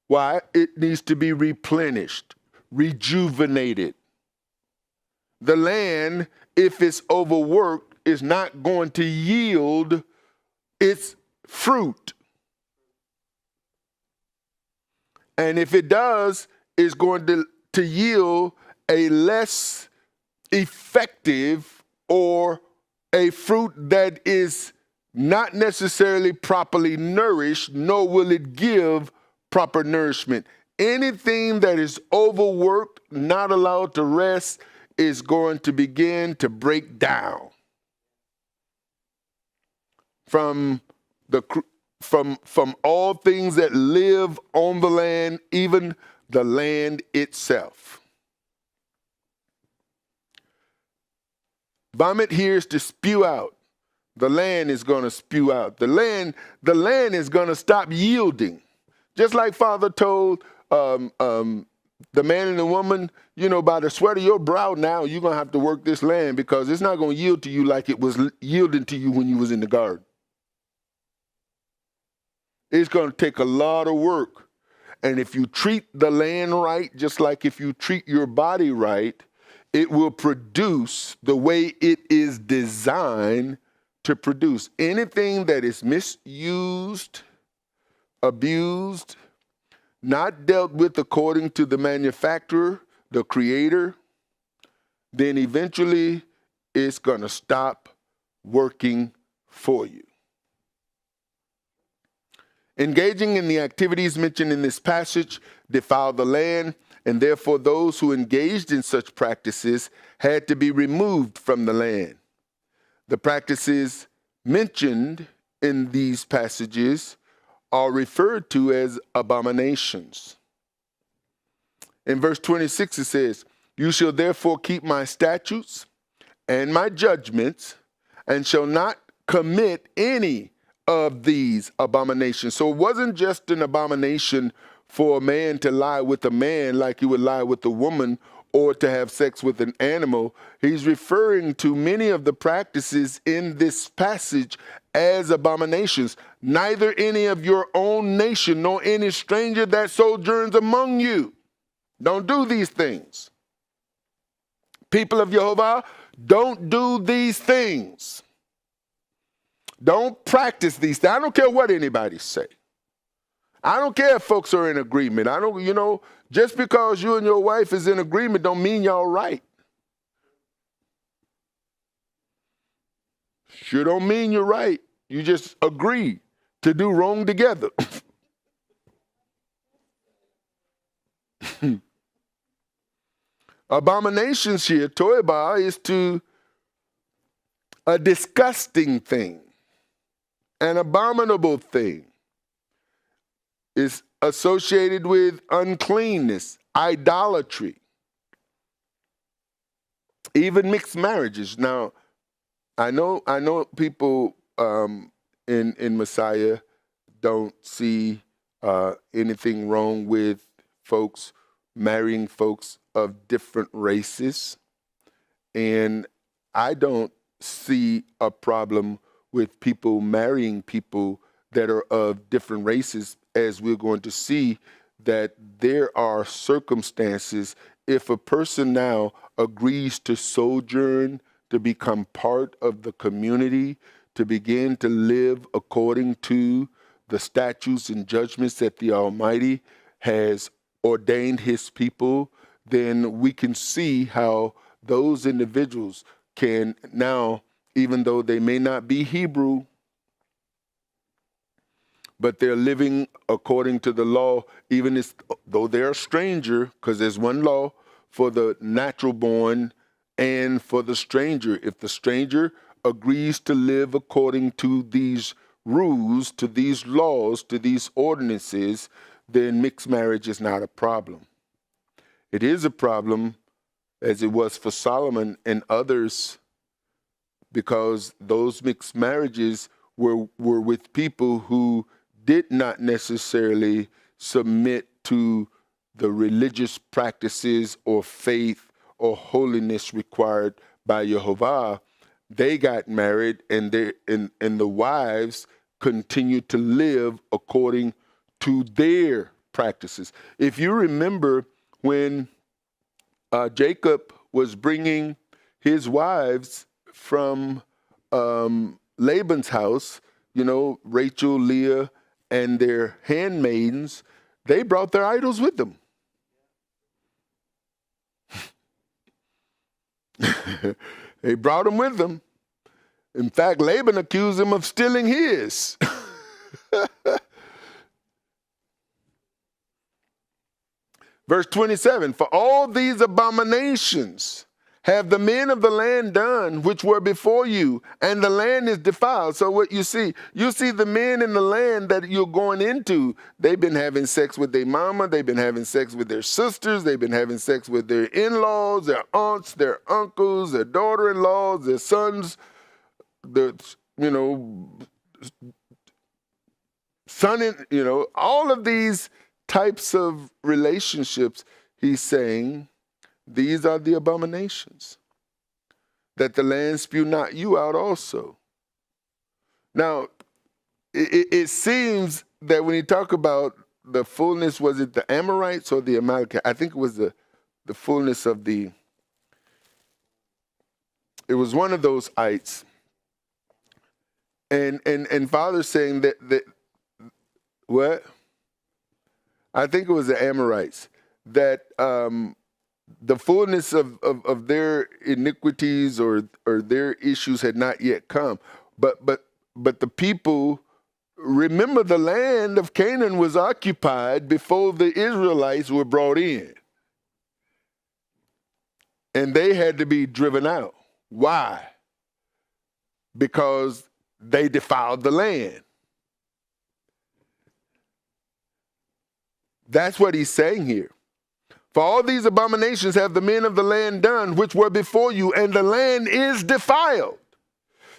S1: Why? It needs to be replenished, rejuvenated. The land, if it's overworked, is not going to yield its fruit. And if it does, it's going to yield a less effective or a fruit that is not necessarily properly nourished, nor will it give proper nourishment. Anything that is overworked, not allowed to rest, is going to begin to break down. From all things that live on the land, even the land itself. Vomit here is to spew out. The land is going to spew out. The land is going to stop yielding. Just like Father told the man and the woman, by the sweat of your brow now, you're going to have to work this land because it's not going to yield to you like it was yielding to you when you was in the garden. It's going to take a lot of work. And if you treat the land right, just like if you treat your body right, it will produce the way it is designed to produce. Anything that is misused, abused, not dealt with according to the manufacturer, the creator, then eventually it's going to stop working for you. Engaging in the activities mentioned in this passage defiled the land, and therefore those who engaged in such practices had to be removed from the land. The practices mentioned in these passages are referred to as abominations. In verse 26 it says, "You shall therefore keep my statutes and my judgments, and shall not commit any of these abominations." So it wasn't just an abomination for a man to lie with a man like he would lie with a woman, or to have sex with an animal. He's referring to many of the practices in this passage as abominations. Neither any of your own nation nor any stranger that sojourns among you. Don't do these things. People of YeHoVaH, don't do these things. Don't practice these things. I don't care what anybody say. I don't care if folks are in agreement. Just because you and your wife is in agreement don't mean y'all right. Sure don't mean you're right. You just agree to do wrong together. Abominations here, toibah, is to a disgusting thing, an abominable thing. Is associated with uncleanness, idolatry. Even mixed marriages. Now, I know people in Messiah don't see anything wrong with folks marrying folks of different races, and I don't see a problem with people marrying people that are of different races, as we're going to see that there are circumstances. If a person now agrees to sojourn, to become part of the community, to begin to live according to the statutes and judgments that the Almighty has ordained his people, then we can see how those individuals can now, even though they may not be Hebrew, but they're living according to the law, even though they're a stranger, because there's one law for the natural born and for the stranger. If the stranger agrees to live according to these rules, to these laws, to these ordinances, then mixed marriage is not a problem. It is a problem, as it was for Solomon and others, because those mixed marriages were with people who did not necessarily submit to the religious practices or faith or holiness required by YeHoVaH. They got married, and the wives continued to live according to their practices. If you remember when Jacob was bringing his wives from Laban's house, Rachel, Leah, and their handmaidens, they brought their idols with them. They brought them with them. In fact, Laban accused him of stealing his. Verse 27, for all these abominations have the men of the land done, which were before you, and the land is defiled. So what you see the men in the land that you're going into, they've been having sex with their mama, they've been having sex with their sisters, they've been having sex with their in-laws, their aunts, their uncles, their daughter-in-laws, their sons, all of these types of relationships. He's saying, these are the abominations, that the land spew not you out also. Now, it seems that when he talk about the fullness, was it the Amorites or the Amalekites? I think it was the fullness of it was one of those ites. And Father's saying that what? I think it was the Amorites, that the fullness of their iniquities or their issues had not yet come. But the people, remember, the land of Canaan was occupied before the Israelites were brought in. And they had to be driven out. Why? Because they defiled the land. That's what he's saying here. For all these abominations have the men of the land done, which were before you, and the land is defiled.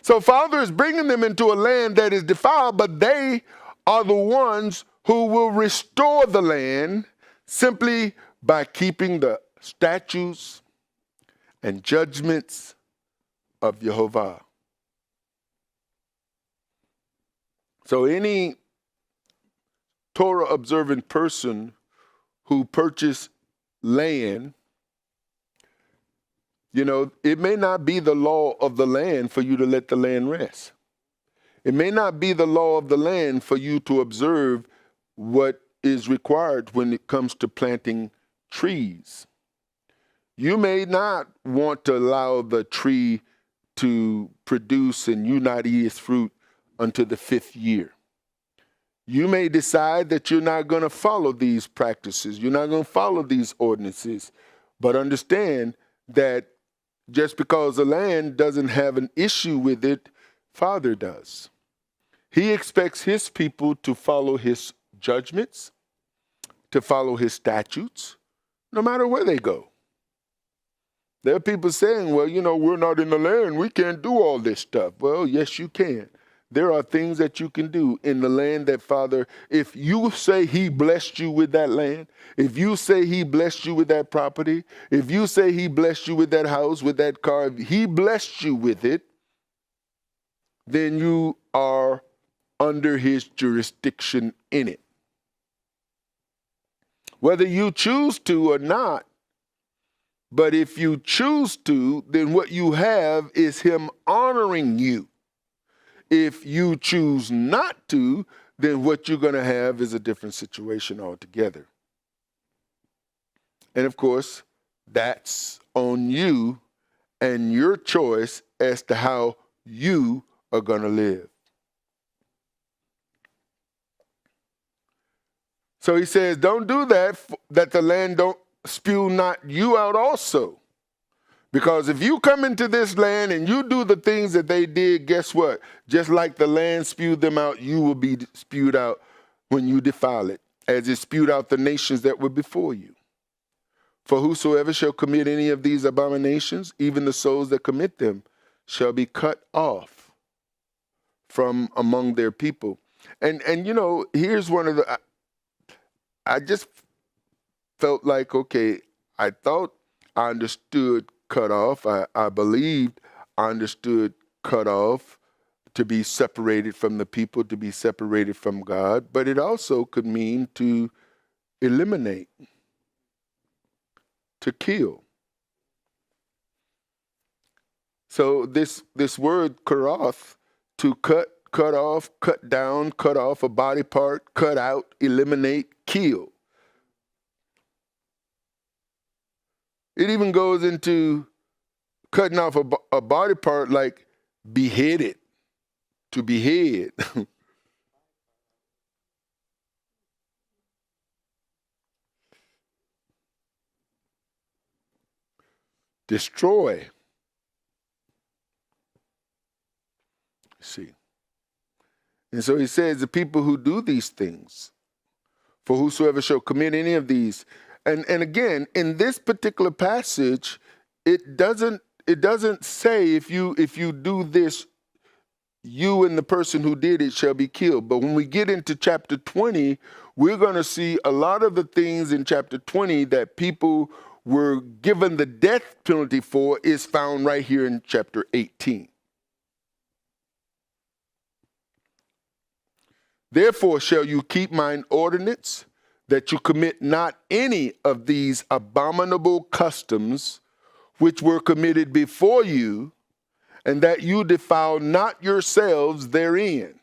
S1: So Father is bringing them into a land that is defiled, but they are the ones who will restore the land simply by keeping the statutes and judgments of YeHoVaH. So any Torah observant person who purchased land, it may not be the law of the land for you to let the land rest. It may not be the law of the land for you to observe what is required when it comes to planting trees. You may not want to allow the tree to produce and you not eat its fruit until the 5th year. You may decide that you're not going to follow these practices. You're not going to follow these ordinances. But understand that just because the land doesn't have an issue with it, Father does. He expects his people to follow his judgments, to follow his statutes, no matter where they go. There are people saying, well, we're not in the land. We can't do all this stuff. Well, yes, you can. There are things that you can do in the land that, Father, if you say he blessed you with that land, if you say he blessed you with that property, if you say he blessed you with that house, with that car, if he blessed you with it, then you are under his jurisdiction in it. Whether you choose to or not, but if you choose to, then what you have is him honoring you. If you choose not to, then what you're going to have is a different situation altogether. And of course, that's on you and your choice as to how you are going to live. So he says, don't do that, that the land don't spew not you out also. Because if you come into this land and you do the things that they did, guess what? Just like the land spewed them out, you will be spewed out when you defile it, as it spewed out the nations that were before you. For whosoever shall commit any of these abominations, even the souls that commit them, shall be cut off from among their people. And here's one of the, I just felt like, okay, I thought I understood cut off. I believed I understood cut off to be separated from the people, to be separated from God, but it also could mean to eliminate, to kill. So this word karoth, to cut off, cut down, cut off a body part, cut out, eliminate, kill. It even goes into cutting off a body part like beheaded, to behead. Destroy. See. And so he says, the people who do these things, for whosoever shall commit any of these. And again, in this particular passage, it doesn't say if you do this, you and the person who did it shall be killed. But when we get into chapter 20, we're going to see a lot of the things in chapter 20 that people were given the death penalty for is found right here in chapter 18. Therefore shall you keep mine ordinance, that you commit not any of these abominable customs which were committed before you, and that you defile not yourselves therein.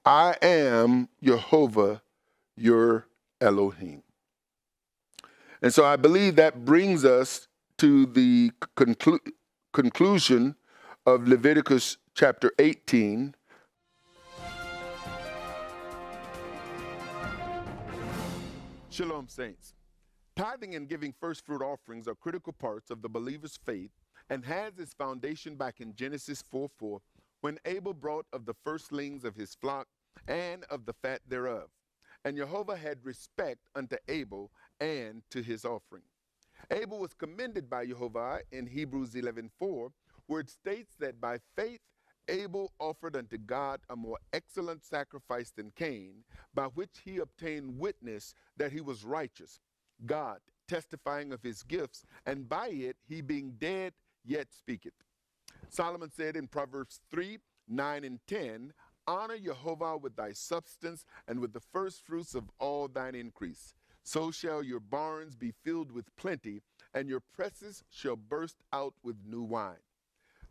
S1: I am YeHoVaH, your Elohim. And so I believe that brings us to the conclusion of Leviticus chapter 18. Shalom, saints. Tithing and giving first fruit offerings are critical parts of the believer's faith and has its foundation back in Genesis 4:4, when Abel brought of the firstlings of his flock and of the fat thereof. And YeHoVaH had respect unto Abel and to his offering. Abel was commended by YeHoVaH in Hebrews 11:4, where it states that by faith Abel offered unto God a more excellent sacrifice than Cain, by which he obtained witness that he was righteous, God testifying of his gifts, and by it he being dead yet speaketh. Solomon said in Proverbs 3:9 and 10, honor YeHoVaH with thy substance and with the first fruits of all thine increase. So shall your barns be filled with plenty, and your presses shall burst out with new wine.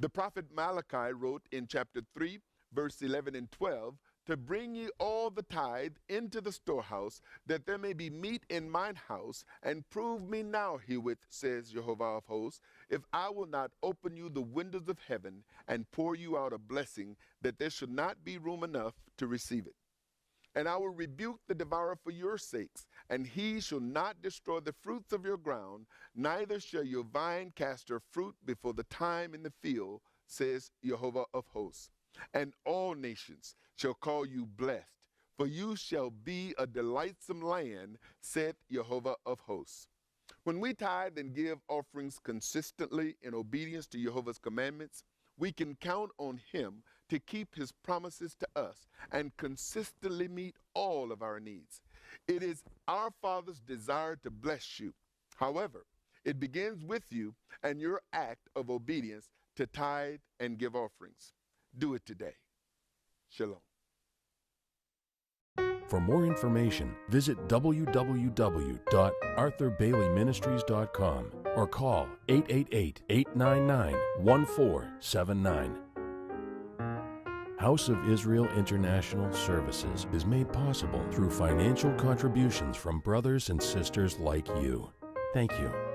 S1: The prophet Malachi wrote in chapter 3, verse 11 and 12, to bring ye all the tithe into the storehouse, that there may be meat in mine house, and prove me now herewith, says YeHoVaH of hosts, if I will not open you the windows of heaven and pour you out a blessing, that there should not be room enough to receive it. And I will rebuke the devourer for your sakes, and he shall not destroy the fruits of your ground, neither shall your vine cast her fruit before the time in the field, says YeHoVaH of hosts. And all nations shall call you blessed, for you shall be a delightsome land, said YeHoVaH of hosts. When we tithe and give offerings consistently in obedience to YeHoVaH's commandments, we can count on Him to keep His promises to us and consistently meet all of our needs. It is our Father's desire to bless you. However, it begins with you and your act of obedience to tithe and give offerings. Do it today. Shalom.
S2: For more information, visit www.arthurbaileyministries.com or call 888-899-1479. House of Israel International Services is made possible through financial contributions from brothers and sisters like you. Thank you.